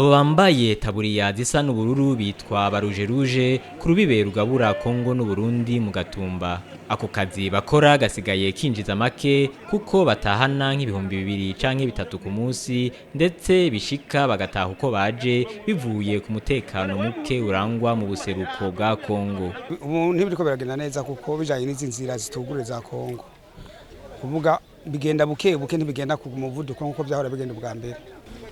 Abo bambaye taburiya zisa n'ubururu bitwa ba rouge ku rubibe rugabura Kongo n'Uburundi mu Gatumba. Ako kazi bakora gasigaye kinjiza make kuko batahana nk'ibihumbi 2 canke 3 ku munsi, ndetse bishika bagataha uko baje bivuye ku mutekano muke urangwa mu buseruko bwa Kongo. Ubu ntibiriko biragenda neza kuko bijanye n'izi nzira zitugure za Kongo. Kuvuga bigenda buke ntibigenda ku muvuduko nkuko vyahora bigenda bwa mbere.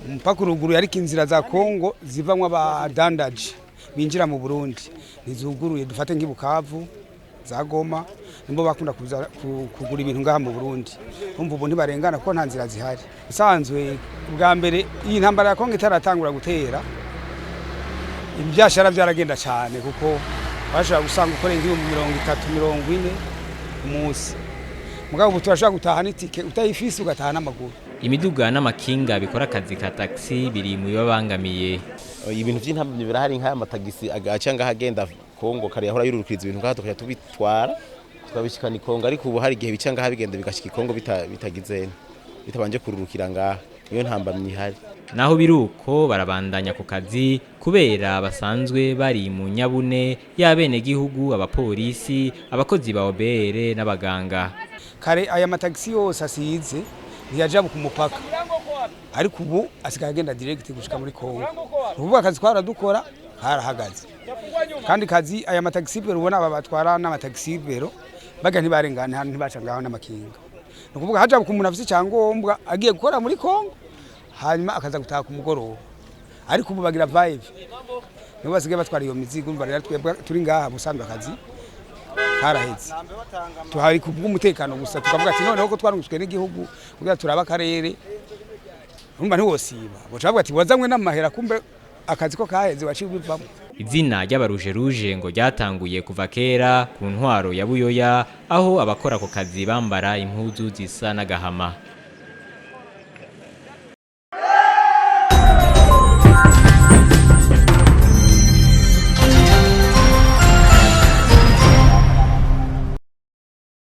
Mpaka uruguru ariko inzira za Kongo zivamwa abadandaji binjira mu Burundi nizuguruye, dufate nk'ibukavu za Goma nimbo bakunda kugura ibintu ngaha mu Burundi. Umva ubu ntibarengana ko nta nzira zihari. Usanzwe bwa mbere iyi ntambara ya Kongo itaratangura gutera, ibyashara byaragenda cyane kuko bashaka gusanga ukore nk'ibihumbi 30-40 umunsi. Mugabo ubu turashaka gutaha n'itike utayifise ugataha n'amaguru. Imiduga n'amakinga bikora akazi ka taxi biri mu bibabangamiye. Ibintu by'intambwe birahari nk'aya matagisi agacanga hagenda Kongo kare yahora yururukiriza ibintu ngaha tukajya tubitwara twabishikana Kongo, ariko ubu hari igihe bicanga habigenda bigashika Kongo bitagize bitabanje kururukira ngaha. Niyo ntambamye ihari. Naho biruko barabandanya ku kazi kubera basanzwe bari mu nyabune y'abene gihugu, abapolisi, abakozi ba OBR n'abaganga. Kare aya matagisi yose asize ntiyajabu ku mupaka, ariko ubu asigaye agenda direct gushika muri Kongo. Ubu akazi twara dukora harahagaze, kandi kazi aya matagisi bero ubona aba batwara n'amatagisi bero baga ntibarengana hano ntibaca ngaho n'amakinga. Nukuvuga hajabu ku muntu afise cyangombwa agiye gukora muri Kongo hanyuma akaza gutaha ku mugoroba, ariko ubu bagira vibe nibo basigaye batwara iyo mizigo. Umva twebwe turi ngaha musanzwe akazi haraheze, tuhari kubw'umutekano gusa tukavuga ati noneho ko twarungitswe n'igihugu kugira turaba akarere. Umva ntiwosiba bocavuga ati wazamwe n'amahera kumbe akazi ko kaheze waciye bivamo. Izina ry'aba rouge ngo ryatanguye kuva kera ku ntwaro ya Buyoya, aho abakora ako kazi bambara impuzu zisa n'agahama.